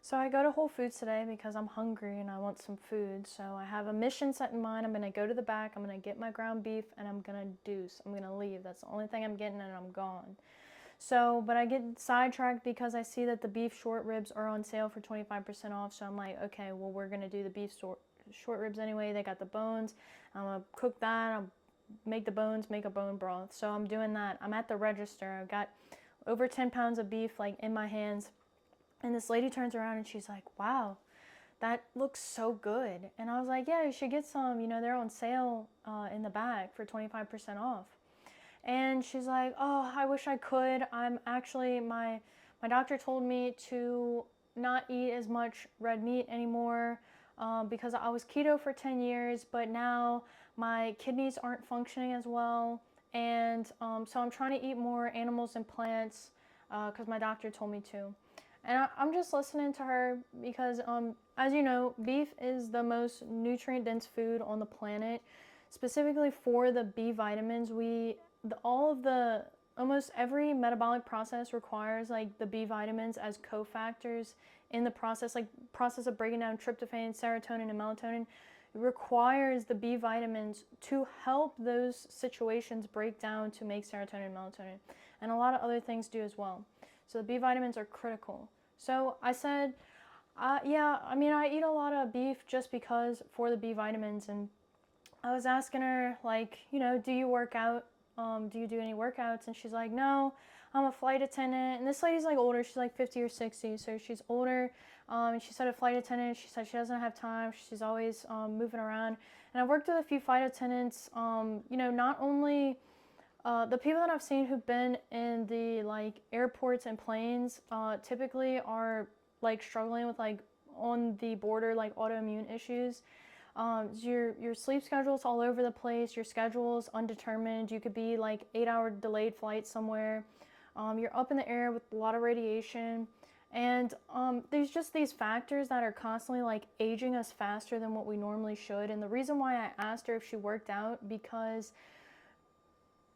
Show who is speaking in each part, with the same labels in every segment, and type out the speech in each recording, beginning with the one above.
Speaker 1: So I go to Whole Foods today because I'm hungry and I want some food. So I have a mission set in mind. I'm going to go to the back, I'm going to get my ground beef, and I'm going to deuce. I'm going to leave. That's the only thing I'm getting, and I'm gone. So, but I get sidetracked because I see that the beef short ribs are on sale for 25% off. So I'm like, okay, well, we're going to do the beef short ribs anyway. They got the bones. I'm going to cook that. I'll make the bones, make a bone broth. So I'm doing that. I'm at the register. I've got over 10 pounds of beef like in my hands. And this lady turns around and she's like, wow, that looks so good. And I was like, yeah, you should get some. You know, they're on sale in the back for 25% off. And she's like, oh, I wish I could. I'm actually, my doctor told me to not eat as much red meat anymore because I was keto for 10 years, but now my kidneys aren't functioning as well. And so I'm trying to eat more animals and plants because my doctor told me to. And I'm just listening to her because, as you know, beef is the most nutrient-dense food on the planet. Specifically for the B vitamins, almost every metabolic process requires like the B vitamins as cofactors in the process, like process of breaking down tryptophan, serotonin, and melatonin. It requires the B vitamins to help those situations break down to make serotonin and melatonin, and a lot of other things do as well. So the B vitamins are critical. So I said, yeah, I mean, I eat a lot of beef just because for the B vitamins. And I was asking her, like, you know, do you work out? Do you do any workouts? And she's like, no, I'm a flight attendant. And this lady's like older. She's like 50 or 60. So she's older. And she said a flight attendant, she said she doesn't have time. She's always moving around. And I've worked with a few flight attendants, you know, not only the people that I've seen who've been in the like airports and planes typically are like struggling with like on the border like autoimmune issues. Your sleep schedule's all over the place. Your schedule's undetermined. You could be like 8-hour delayed flight somewhere. You're up in the air with a lot of radiation. And there's just these factors that are constantly like aging us faster than what we normally should. And the reason why I asked her if she worked out, because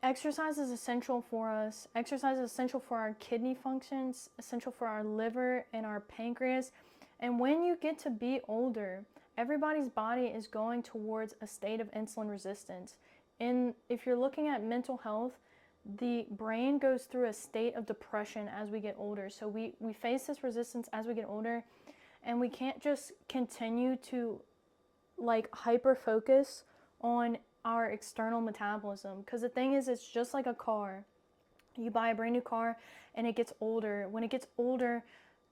Speaker 1: exercise is essential for us. Exercise is essential for our kidney functions, essential for our liver and our pancreas. And when you get to be older, everybody's body is going towards a state of insulin resistance. And if you're looking at mental health, the brain goes through a state of depression as we get older. So we face this resistance as we get older, and we can't just continue to like hyper focus on our external metabolism, because the thing is, it's just like a car. You buy a brand new car and it gets older. When it gets older,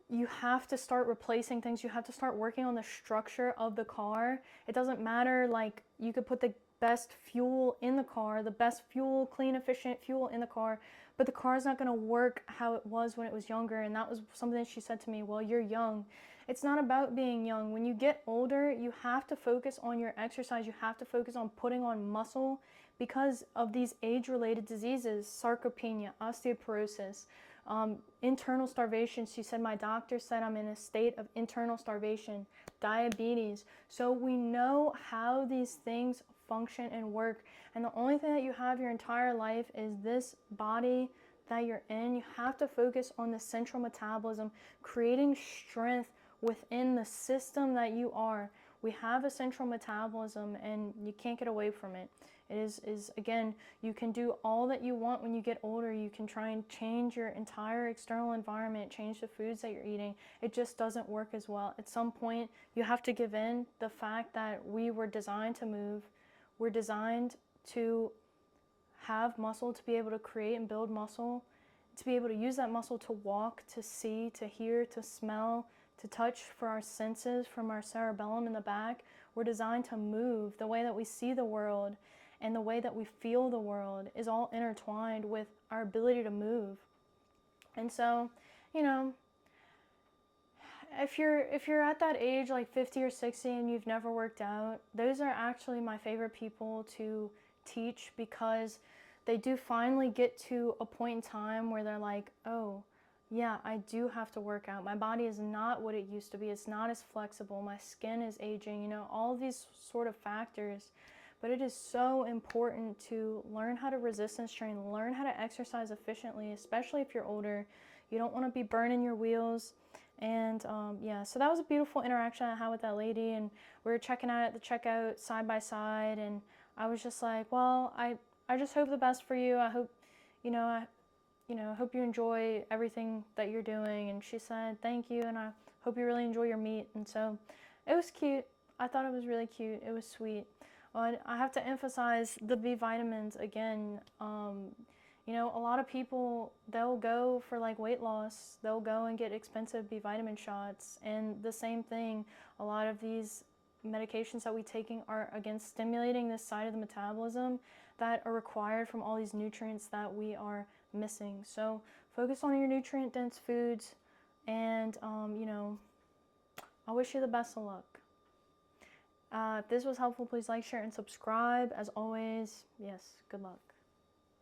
Speaker 1: you have to start replacing things. You have to start working on the structure of the car. It doesn't matter, like, you could put the best fuel in the car, the best fuel, clean, efficient fuel in the car, but the car is not going to work how it was when it was younger. And that was something she said to me, well, you're young. It's not about being young. When you get older, you have to focus on your exercise. You have to focus on putting on muscle because of these age-related diseases, sarcopenia, osteoporosis, internal starvation. She said, my doctor said I'm in a state of internal starvation, diabetes. So we know how these things function and work. And the only thing that you have your entire life is this body that you're in. You have to focus on the central metabolism, creating strength within the system that you are. We have a central metabolism and you can't get away from it. It is again, you can do all that you want when you get older. You can try and change your entire external environment, change the foods that you're eating. It just doesn't work as well. At some point, you have to give in the fact that we were designed to move. We're designed to have muscle, to be able to create and build muscle, to be able to use that muscle to walk, to see, to hear, to smell, to touch for our senses from our cerebellum in the back. We're designed to move. The way that we see the world and the way that we feel the world is all intertwined with our ability to move. And so, you know, if you're at that age, like 50 or 60, and you've never worked out, those are actually my favorite people to teach, because they do finally get to a point in time where they're like, oh, yeah, I do have to work out. My body is not what it used to be. It's not as flexible. My skin is aging, you know, all of these sort of factors. But it is so important to learn how to resistance train, learn how to exercise efficiently, especially if you're older. You don't want to be burning your wheels. And yeah, so that was a beautiful interaction I had with that lady, and we were checking out at the checkout side by side, and I was just like, well, I just hope the best for you. I hope, you know, hope you enjoy everything that you're doing. And she said, thank you, and I hope you really enjoy your meat. And so it was cute. I thought it was really cute. It was sweet. But I have to emphasize the B vitamins again. You know, a lot of people, they'll go for like weight loss, they'll go and get expensive B vitamin shots. And the same thing, a lot of these medications that we taking are again stimulating this side of the metabolism that are required from all these nutrients that we are missing. So focus on your nutrient dense foods, and you know, I wish you the best of luck. If this was helpful, please like, share, and subscribe. As always, yes, good luck.